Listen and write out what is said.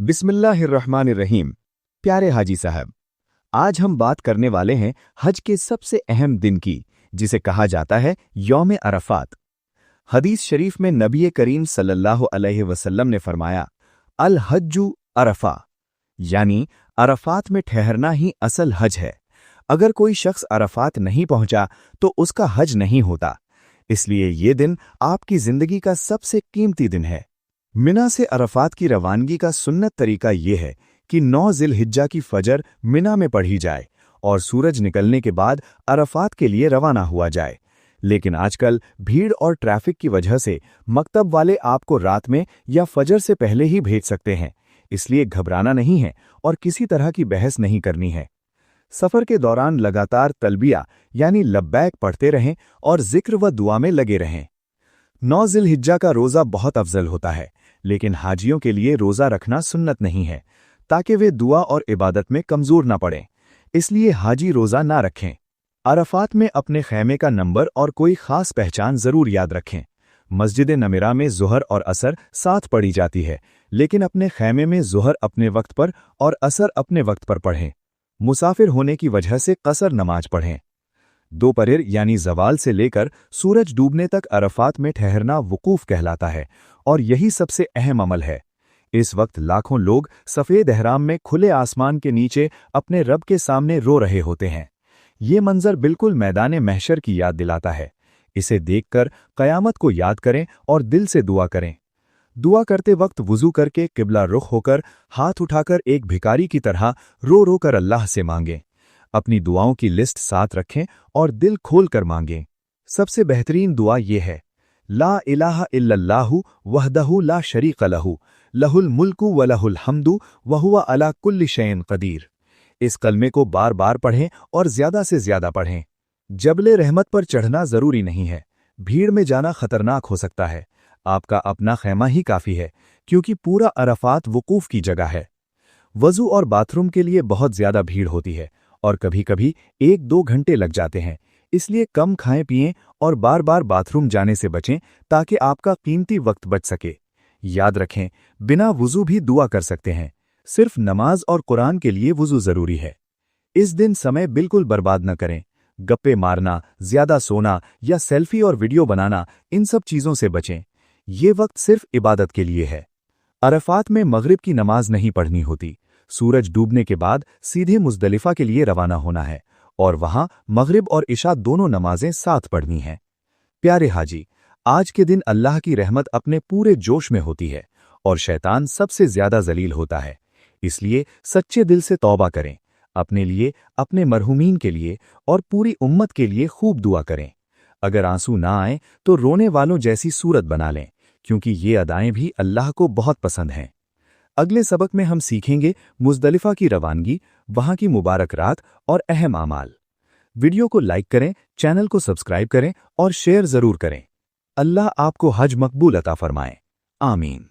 बिस्मिल्लाहिर्रहमानिर्रहीम। प्यारे हाजी साहब, आज हम बात करने वाले हैं हज के सबसे अहम दिन की, जिसे कहा जाता है यौम अरफात। हदीस शरीफ में नबी करीम सल्लल्लाहु अलैहि वसल्लम ने फरमाया, अल हज्जु अरफा, यानी अरफात में ठहरना ही असल हज है। अगर कोई शख्स अरफात नहीं पहुंचा तो उसका हज नहीं होता। इसलिए ये दिन आपकी जिंदगी का सबसे कीमती दिन है। मिना से अरफात की रवानगी का सुन्नत तरीका ये है कि 9 ज़िल-हिज्जा की फजर मिना में पढ़ी जाए और सूरज निकलने के बाद अरफात के लिए रवाना हुआ जाए। लेकिन आजकल भीड़ और ट्रैफिक की वजह से मकतब वाले आपको रात में या फजर से पहले ही भेज सकते हैं, इसलिए घबराना नहीं है और किसी तरह की बहस नहीं करनी है। सफ़र के दौरान लगातार तलबिया यानी लब्बैक पढ़ते रहें और जिक्र व दुआ में लगे रहें। 9 ज़िल-हिज्जा का रोज़ा बहुत अफजल होता है, लेकिन हाजियों के लिए रोज़ा रखना सुन्नत नहीं है, ताकि वे दुआ और इबादत में कमज़ोर ना पड़ें। इसलिए हाजी रोज़ा ना रखें। अरफात में अपने खैमे का नंबर और कोई ख़ास पहचान ज़रूर याद रखें। मस्जिद नमिरा में ज़ुहर और असर साथ पढ़ी जाती है, लेकिन अपने खैमे में ज़ुहर अपने वक्त पर और असर अपने वक्त पर पढ़ें। मुसाफिर होने की वजह से कसर नमाज पढ़ें। दोपहर यानी ज़वाल से लेकर सूरज डूबने तक अरफात में ठहरना वुकूफ़ कहलाता है और यही सबसे अहम अमल है। इस वक्त लाखों लोग सफ़ेद एहराम में खुले आसमान के नीचे अपने रब के सामने रो रहे होते हैं। ये मंजर बिल्कुल मैदान महशर की याद दिलाता है। इसे देखकर क़यामत को याद करें और दिल से दुआ करें। दुआ करते वक्त वुज़ू करके किबला रुख होकर हाथ उठाकर एक भिखारी की तरह रो रो कर अल्लाह से मांगें। अपनी दुआओं की लिस्ट साथ रखें और दिल खोल कर मांगें। सबसे बेहतरीन दुआ ये है, ला इलाहा इल्लल्लाहु वहदहु ला शरीक लहु लहुल मुल्कु व लहुल हम्दु व हुवा अला कुल्लि शैइन क़दीर। इस कलमे को बार बार पढ़ें और ज़्यादा से ज़्यादा पढ़ें। जबले रहमत पर चढ़ना ज़रूरी नहीं है, भीड़ में जाना खतरनाक हो सकता है। आपका अपना खैमा ही काफ़ी है, क्योंकि पूरा अरफात वुकूफ़ की जगह है। वज़ू और बाथरूम के लिए बहुत ज़्यादा भीड़ होती है और कभी कभी 1-2 घंटे लग जाते हैं। इसलिए कम खाएं पिएं और बार बार बाथरूम जाने से बचें, ताकि आपका कीमती वक्त बच सके। याद रखें, बिना वुज़ू भी दुआ कर सकते हैं, सिर्फ नमाज और कुरान के लिए वुज़ू ज़रूरी है। इस दिन समय बिल्कुल बर्बाद न करें। गप्पे मारना, ज़्यादा सोना या सेल्फी और वीडियो बनाना, इन सब चीज़ों से बचें। ये वक्त सिर्फ इबादत के लिए है। अरफात में मगरिब की नमाज नहीं पढ़नी होती। सूरज डूबने के बाद सीधे मुज़दलिफ़ा के लिए रवाना होना है और वहां मगरिब और इशा दोनों नमाजें साथ पढ़नी हैं। प्यारे हाजी, आज के दिन अल्लाह की रहमत अपने पूरे जोश में होती है और शैतान सबसे ज्यादा जलील होता है। इसलिए सच्चे दिल से तौबा करें। अपने लिए, अपने मरहुमीन के लिए और पूरी उम्मत के लिए खूब दुआ करें। अगर आंसू ना आए तो रोने वालों जैसी सूरत बना लें, क्योंकि ये अदाएं भी अल्लाह को बहुत पसंद हैं। अगले सबक में हम सीखेंगे मुज़दलिफ़ा की रवानगी, वहां की मुबारक रात और अहम आमाल। वीडियो को लाइक करें, चैनल को सब्सक्राइब करें और शेयर ज़रूर करें। अल्लाह आपको हज मकबूल अता फरमाए। आमीन।